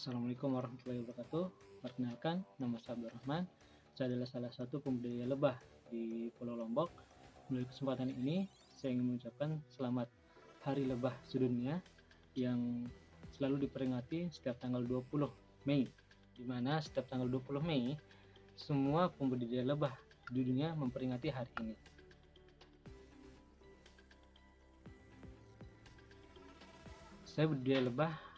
Assalamualaikum warahmatullahi wabarakatuh. Perkenalkan, nama saya Abdurrahman. Saya adalah salah satu pembudidaya lebah di Pulau Lombok. Melalui kesempatan ini, saya ingin mengucapkan selamat Hari Lebah Sedunia yang selalu diperingati setiap tanggal 20 Mei, di mana setiap tanggal 20 Mei semua pembudidaya lebah di dunia memperingati hari ini. Saya budidaya lebah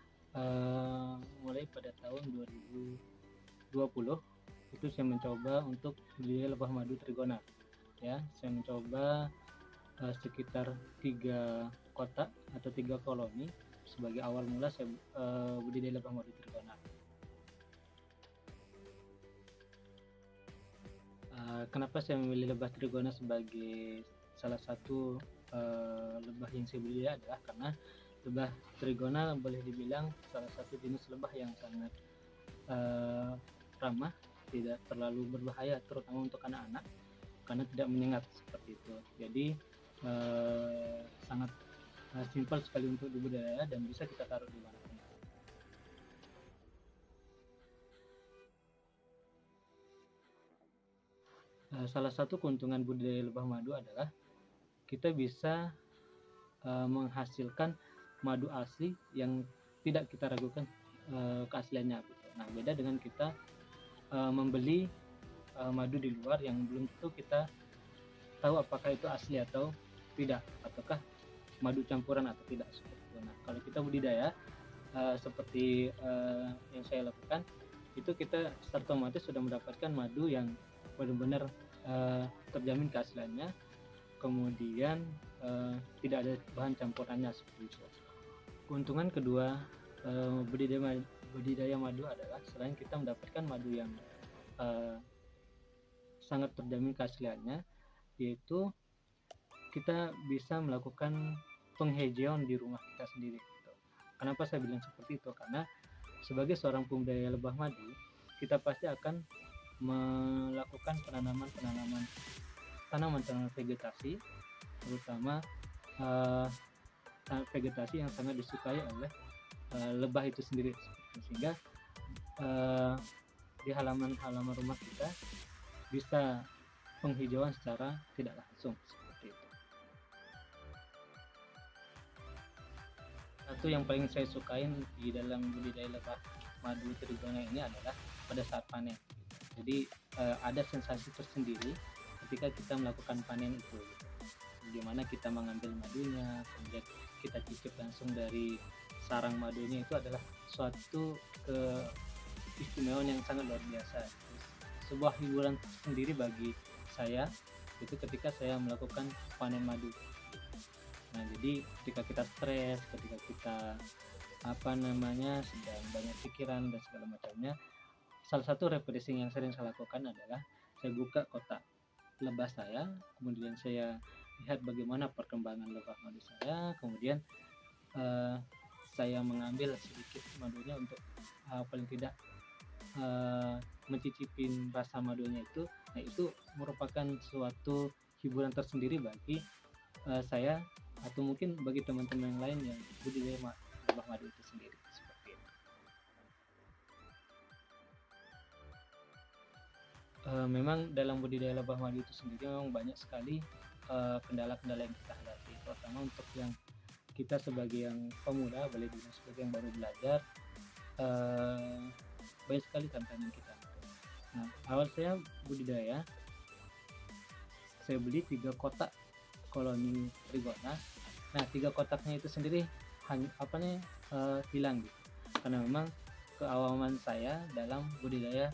mulai pada tahun 2020. Itu saya mencoba untuk budidaya lebah madu trigona. Ya, saya mencoba sekitar 3 kotak atau 3 koloni sebagai awal mula saya budidaya lebah madu trigona. Kenapa saya memilih lebah trigona sebagai salah satu lebah yang saya budidaya adalah karena lebah trigona boleh dibilang salah satu jenis lebah yang sangat ramah, tidak terlalu berbahaya terutama untuk anak-anak karena tidak menyengat seperti itu. Jadi sangat simpel sekali untuk dibudidaya dan bisa kita taruh di mana pun. Salah satu keuntungan budidaya lebah madu adalah kita bisa menghasilkan madu asli yang tidak kita ragukan keasliannya gitu. Nah, beda dengan kita membeli madu di luar yang belum tentu kita tahu apakah itu asli atau tidak, ataukah madu campuran atau tidak seperti itu. Nah, kalau kita budidaya seperti yang saya lakukan, itu kita secara otomatis sudah mendapatkan madu yang benar-benar terjamin keasliannya, kemudian tidak ada bahan campurannya seperti itu. Keuntungan kedua budidaya madu adalah selain kita mendapatkan madu yang sangat terjamin keasliannya, yaitu kita bisa melakukan penghijauan di rumah kita sendiri gitu. Kenapa saya bilang seperti itu? Karena sebagai seorang pembudidaya lebah madu, kita pasti akan melakukan tanaman vegetasi, terutama vegetasi yang sangat disukai oleh lebah itu sendiri, sehingga di halaman rumah kita bisa penghijauan secara tidak langsung seperti itu. Satu yang paling saya sukain di dalam budidaya lebah madu trigona ini adalah pada saat panen. Jadi ada sensasi tersendiri ketika kita melakukan panen itu. Bagaimana kita mengambil madunya, kemudian kita cicip langsung dari sarang madunya, itu adalah suatu keistimewaan yang sangat luar biasa. Sebuah hiburan sendiri bagi saya itu ketika saya melakukan panen madu. Nah, jadi ketika kita stres, ketika kita sedang banyak pikiran dan segala macamnya, salah satu refreshing yang sering saya lakukan adalah saya buka kotak lebah saya, kemudian saya lihat bagaimana perkembangan lebah madu saya, kemudian saya mengambil sedikit madunya untuk paling tidak mencicipin rasa madunya itu. Nah, itu merupakan suatu hiburan tersendiri bagi saya atau mungkin bagi teman-teman yang lain yang budidaya lebah madu itu sendiri seperti itu. Memang dalam budidaya lebah madu itu sendiri memang banyak sekali kendala-kendala yang kita hadapi, terutama untuk yang kita sebagai yang pemula, boleh dibilang sebagai yang baru belajar, banyak sekali tantangan kita. Nah, awal saya budidaya, saya beli 3 kotak koloni trigona. Nah, 3 kotaknya itu sendiri hilang gitu, karena memang keawaman saya dalam budidaya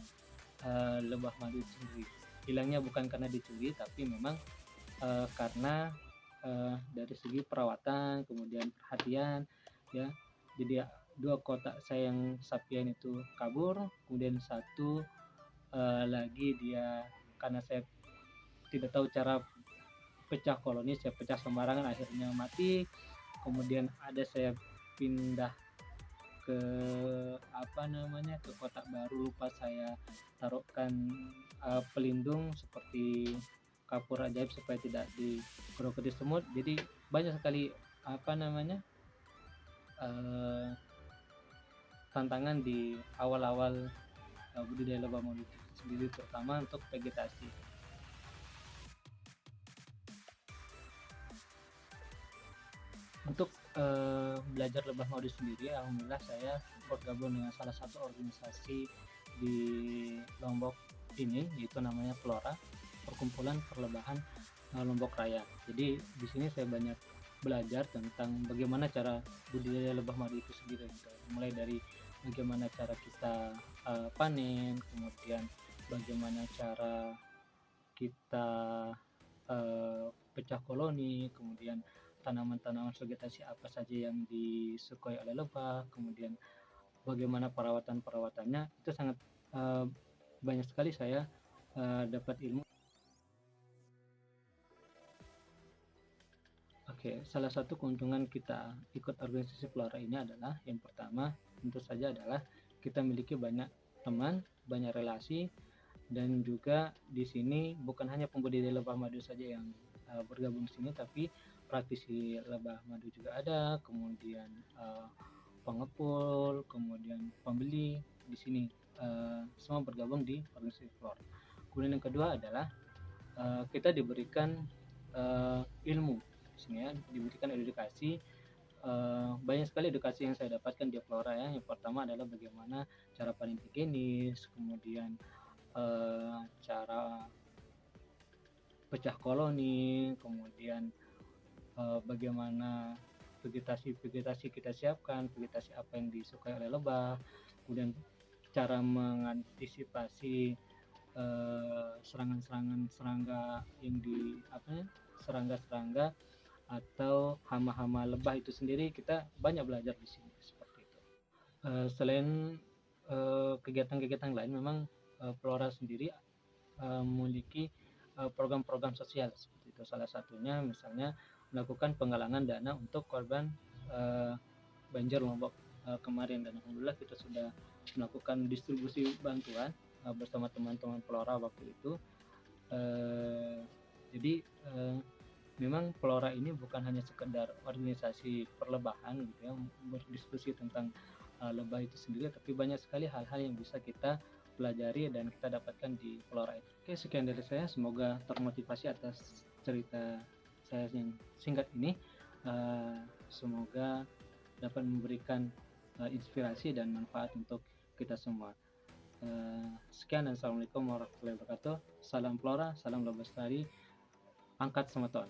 lebah madu itu sendiri. Hilangnya bukan karena dicuri, tapi memang karena dari segi perawatan, kemudian perhatian, ya. Jadi 2 kotak saya yang sapian itu kabur, kemudian 1 lagi dia karena saya tidak tahu cara pecah koloni, saya pecah sembarangan akhirnya mati. Kemudian ada saya pindah ke ke kotak baru, lupa saya taruhkan pelindung seperti kapur ajaib supaya tidak digerogoti semut. Jadi banyak sekali tantangan di awal-awal budidaya lebah madu itu sendiri, terutama untuk vegetasi. Untuk belajar lebah madu sendiri, alhamdulillah saya bergabung dengan salah satu organisasi di Lombok ini, yaitu namanya Flora, Perkumpulan Perlebahan Lombok Raya. Jadi di sini saya banyak belajar tentang bagaimana cara budidaya lebah madu itu sendiri, gitu. Mulai dari bagaimana cara kita panen, kemudian bagaimana cara kita pecah koloni, kemudian tanaman-tanaman vegetasi apa saja yang disukai oleh lebah, kemudian bagaimana perawatan-perawatannya, itu sangat banyak sekali saya dapat ilmu. Oke, salah satu keuntungan kita ikut organisasi Flora ini adalah yang pertama tentu saja adalah kita memiliki banyak teman, banyak relasi, dan juga di sini bukan hanya pembudidaya lebah madu saja yang bergabung di sini, tapi praktisi lebah madu juga ada, kemudian pengepul, kemudian pembeli di sini semua bergabung di organisasi Flora. Kemudian yang kedua adalah kita diberikan ilmu di sini ya, diberikan edukasi. Banyak sekali edukasi yang saya dapatkan di Flora ya. Yang pertama adalah bagaimana cara panen higienis, kemudian cara pecah koloni, kemudian bagaimana vegetasi kita siapkan, vegetasi apa yang disukai oleh lebah, kemudian cara mengantisipasi serangan-serangan serangga yang serangga-serangga atau hama-hama lebah itu sendiri, kita banyak belajar di sini seperti itu. Selain kegiatan-kegiatan lain, memang Flora sendiri memiliki program-program sosial seperti itu. Salah satunya misalnya melakukan penggalangan dana untuk korban banjir Lombok kemarin, dan alhamdulillah kita sudah melakukan distribusi bantuan bersama teman-teman Flora waktu itu. Jadi memang Flora ini bukan hanya sekedar organisasi perlebahan gitu ya, berdiskusi tentang lebah itu sendiri, tapi banyak sekali hal-hal yang bisa kita pelajari dan kita dapatkan di Flora itu. Oke, sekian dari saya, semoga termotivasi atas cerita saya yang singkat ini. Semoga dapat memberikan inspirasi dan manfaat untuk kita semua. Sekian dan assalamualaikum warahmatullahi wabarakatuh. Salam Flora, salam lebah lestari, angkat semeton.